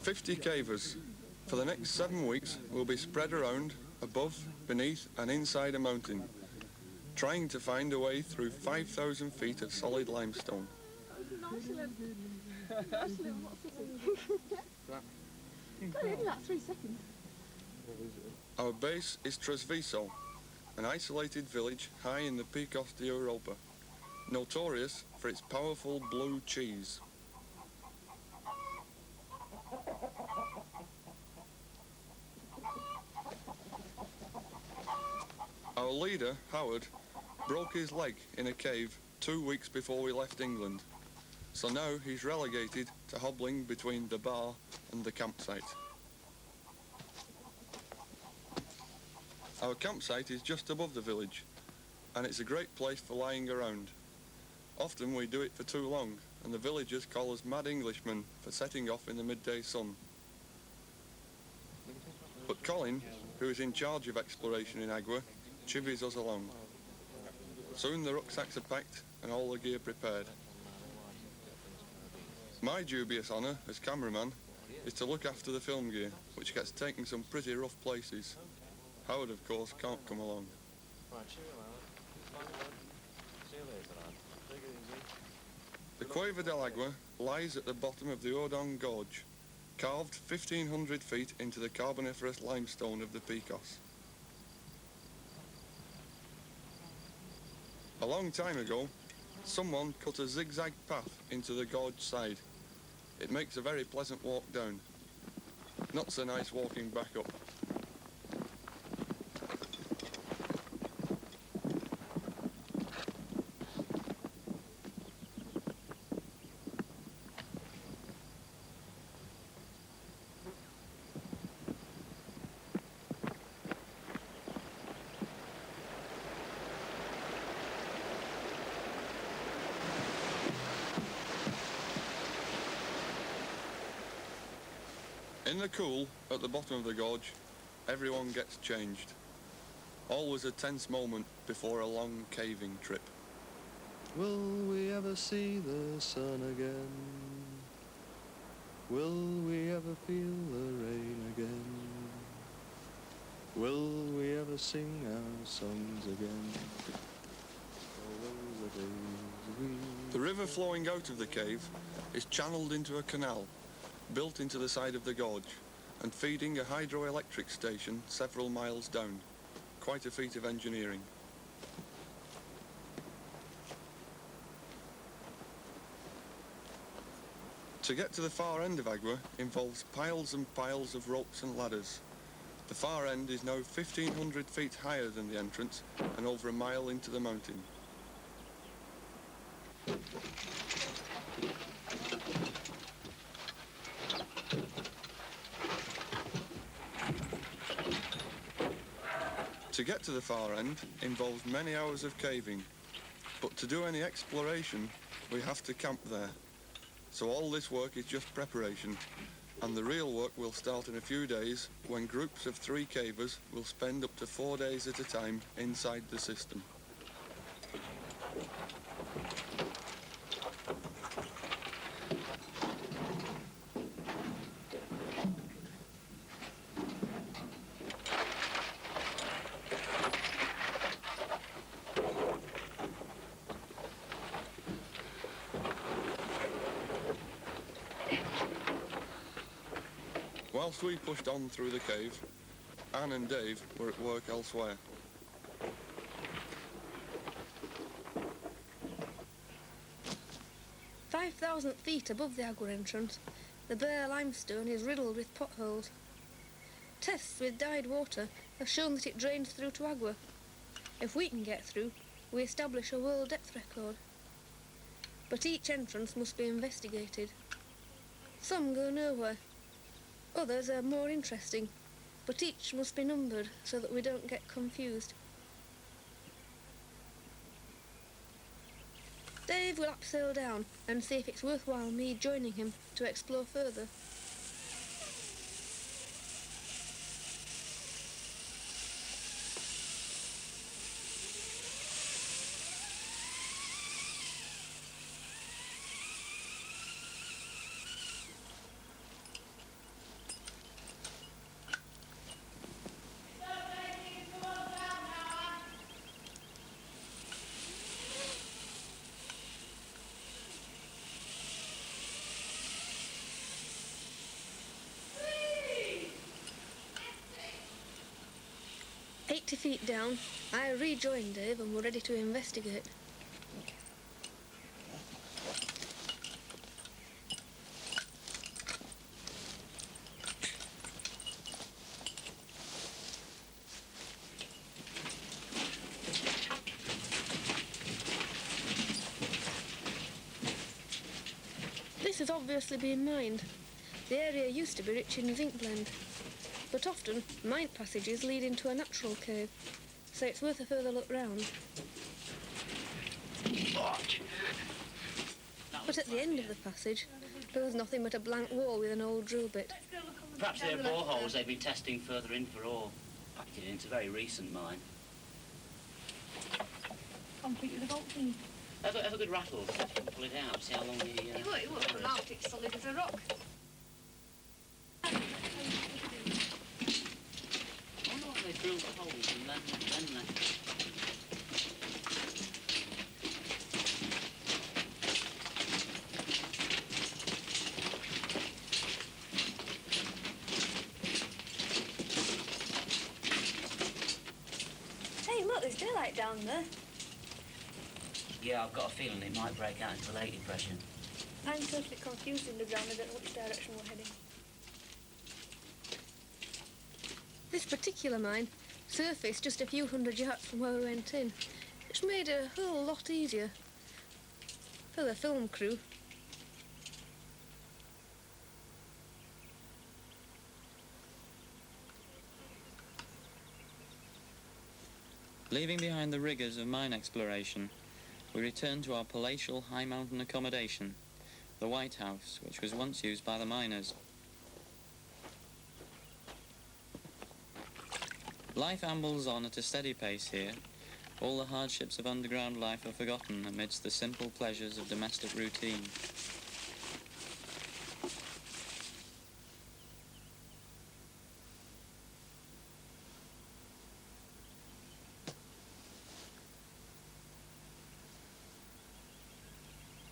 50 cavers. For the next 7 weeks, we'll be spread around, above, beneath and inside a mountain, trying to find a way through 5,000 feet of solid limestone. Our base is Tresviso, an isolated village high in the Picos de Europa, notorious for its powerful blue cheese. Our leader, Howard, broke his leg in a cave 2 weeks before we left England, so now he's relegated to hobbling between the bar and the campsite. Our campsite is just above the village, and it's a great place for lying around. Often we do it for too long, and the villagers call us mad Englishmen for setting off in the midday sun. But Colin, who is in charge of exploration in Agua, chivies us along. Soon the rucksacks are packed and all the gear prepared. My dubious honour as cameraman is to look after the film gear, which gets taken some pretty rough places. Howard, of course, can't come along. The Cueva del Agua lies at the bottom of the Odon Gorge, carved 1,500 feet into the Carboniferous limestone of the Picos. A long time ago, someone cut a zigzag path into the gorge side. It makes a very pleasant walk down. Not so nice walking back up. In the cool, at the bottom of the gorge, everyone gets changed. Always a tense moment before a long caving trip. Will we ever see the sun again? Will we ever feel the rain again? Will we ever sing our songs again? All those days we... The river flowing out of the cave is channeled into a canal, built into the side of the gorge, and feeding a hydroelectric station several miles down. Quite a feat of engineering. To get to the far end of Agua involves piles and piles of ropes and ladders. The far end is now 1,500 feet higher than the entrance and over a mile into the mountain. To get to the far end involves many hours of caving, but to do any exploration, we have to camp there. So all this work is just preparation, and the real work will start in a few days when groups of 3 cavers will spend up to 4 days at a time inside the system. Whilst we pushed on through the cave, Anne and Dave were at work elsewhere. "5,000 feet above the Agua entrance, the bare limestone is riddled with potholes. Tests with dyed water have shown that it drains through to Agua. If we can get through, we establish a world depth record. But each entrance must be investigated. Some go nowhere. Others are more interesting, but each must be numbered so that we don't get confused. Dave will abseil down and see if it's worthwhile me joining him to explore further. 80 feet down, I rejoined Dave and were ready to investigate. This has obviously been mined. The area used to be rich in zinc blende, but often mined passages lead into a natural cave, so it's worth a further look round. But at the end of the passage, there was nothing but a blank wall with an old drill bit. Perhaps they're boreholes they've been testing further in for ore. It's a very recent mine. Concrete with a bolt in. Have a good rattle. Pull it out, see how long the... It won't come out, it's solid as a rock. I wonder why they drilled the holes and then left. Hey, look, there's daylight down there. Yeah, I've got a feeling it might break out into a lake depression. I'm totally confused in the ground. I don't know which direction we're heading. This particular mine surfaced just a few hundred yards from where we went in, which made it a whole lot easier for the film crew. Leaving behind the rigours of mine exploration, we returned to our palatial high mountain accommodation, the White House, which was once used by the miners. Life ambles on at a steady pace here. All the hardships of underground life are forgotten amidst the simple pleasures of domestic routine.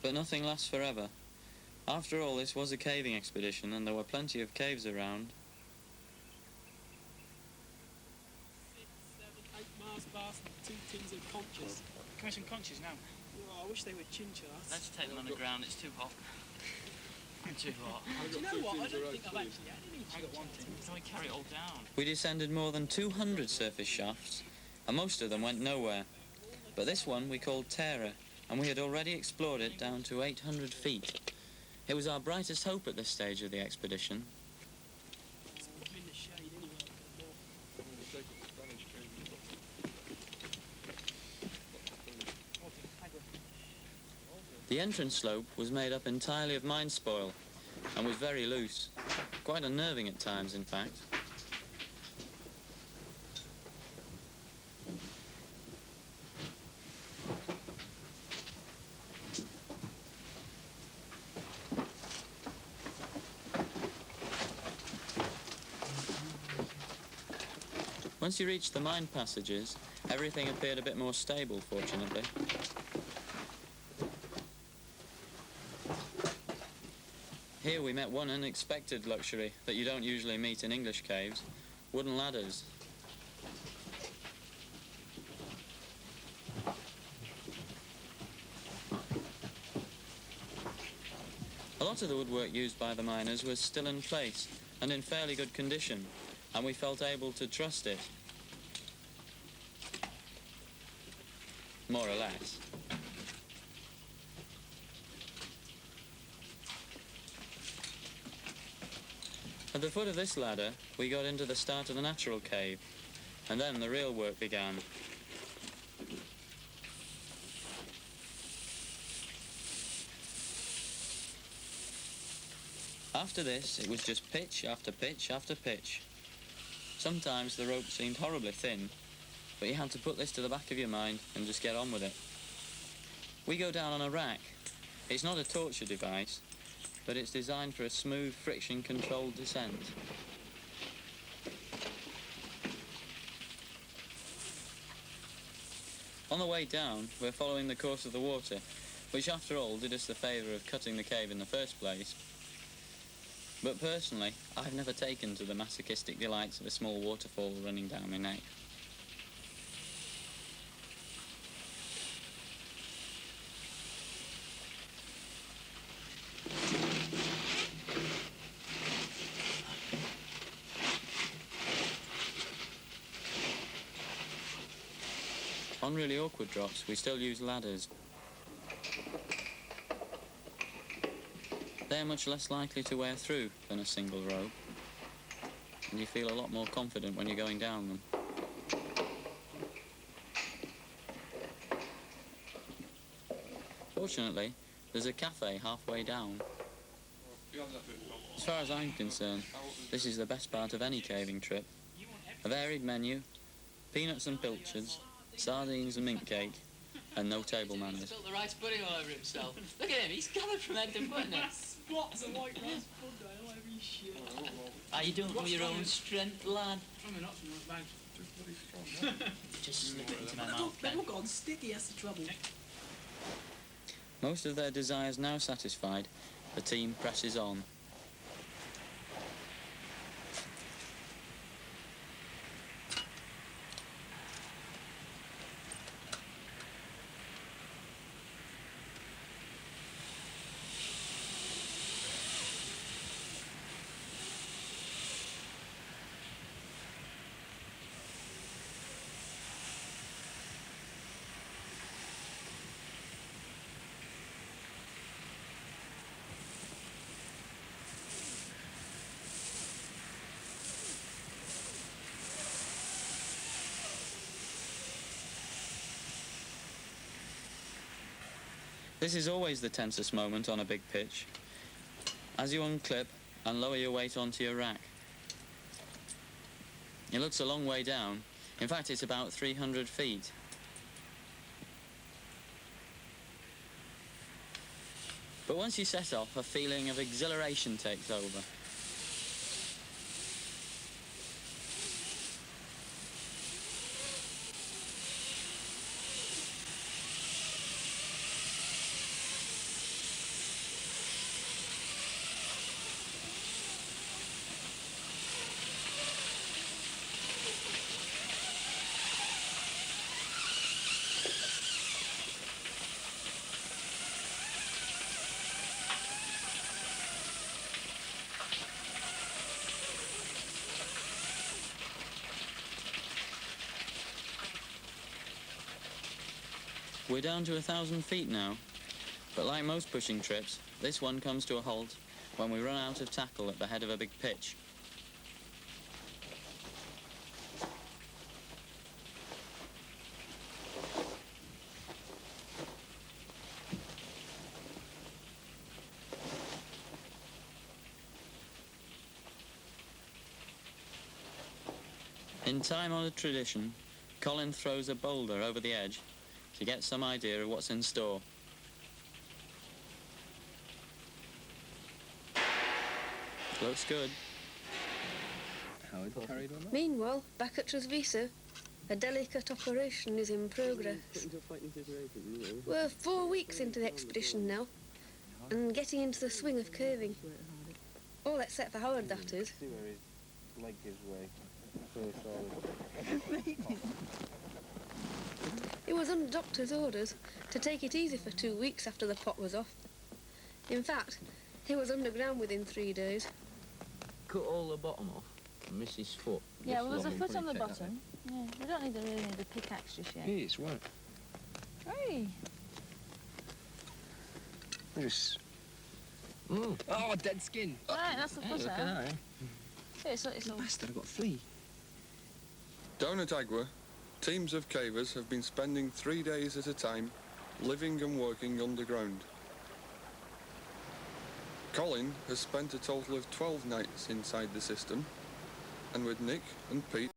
But nothing lasts forever. After all, this was a caving expedition, and there were plenty of caves around. 6, 7, 8 Mars bars and 2 tins of conchas. Can we have some conchas now? Oh, I wish they were chinchillas. Let's take them on the ground, it's too hot. Too hot. Do you know what? I don't think I've actually had any I got one tin. Can we carry it all down? We descended more than 200 surface shafts, and most of them went nowhere. But this one we called Terra, and we had already explored it down to 800 feet. It was our brightest hope at this stage of the expedition. I'm in the shade anyway. The entrance slope was made up entirely of mine spoil, and was very loose. Quite unnerving at times, in fact. Once you reached the mine passages, everything appeared a bit more stable, fortunately. Here we met one unexpected luxury that you don't usually meet in English caves: wooden ladders. A lot of the woodwork used by the miners was still in place and in fairly good condition, and we felt able to trust it. More or less. At the foot of this ladder, we got into the start of the natural cave, and then the real work began. After this, it was just pitch after pitch after pitch. Sometimes the rope seemed horribly thin, but you had to put this to the back of your mind and just get on with it. We go down on a rack. It's not a torture device, but it's designed for a smooth, friction-controlled descent. On the way down, we're following the course of the water, which after all did us the favour of cutting the cave in the first place. But personally, I've never taken to the masochistic delights of a small waterfall running down my neck. On really awkward drops, we still use ladders. They're much less likely to wear through than a single rope, and you feel a lot more confident when you're going down them. Fortunately, there's a cafe halfway down. As far as I'm concerned, this is the best part of any caving trip. A varied menu, peanuts and pilchards, sardines and mint cake, and no table manners. He's built the rice pudding all over himself. Look at him, he's covered from head to foot now. Spots of white rice pudding all over his shit. Are you doing it for your own strength, lad? Trying not to run back. Just slip it into my They've mouth, then. all gone sticky, that's the trouble. Most of their desires now satisfied, the team presses on. This is always the tensest moment on a big pitch, as you unclip and lower your weight onto your rack. It looks a long way down. In fact, it's about 300 feet. But once you set off, a feeling of exhilaration takes over. We're down to 1,000 feet now, but like most pushing trips, this one comes to a halt when we run out of tackle at the head of a big pitch. In time-honoured tradition, Colin throws a boulder over the edge to get some idea of what's in store. Looks good. Howard carried on that? Meanwhile, back at Tresviso, a delicate operation is in progress. We're 4 weeks into the expedition now, and getting into the swing of caving. All except for Howard, that is. See where his leg gives way. That's really solid. It was under doctor's orders to take it easy for 2 weeks after the pot was off. In fact, he was underground within 3 days. Cut all the bottom off and miss his foot. Yeah, Just well, there's a long foot and on the put it bottom. Yeah, we don't really need the pickaxe just yet. Hey, it's what? Hey, Yes. Mm. Oh, dead skin. right, that's the Hey, foot look at out. that, eh? Yeah, it's all. Bastard, I got a flea. Down at Agua, teams of cavers have been spending 3 days at a time living and working underground. Colin has spent a total of 12 nights inside the system, and with Nick and Pete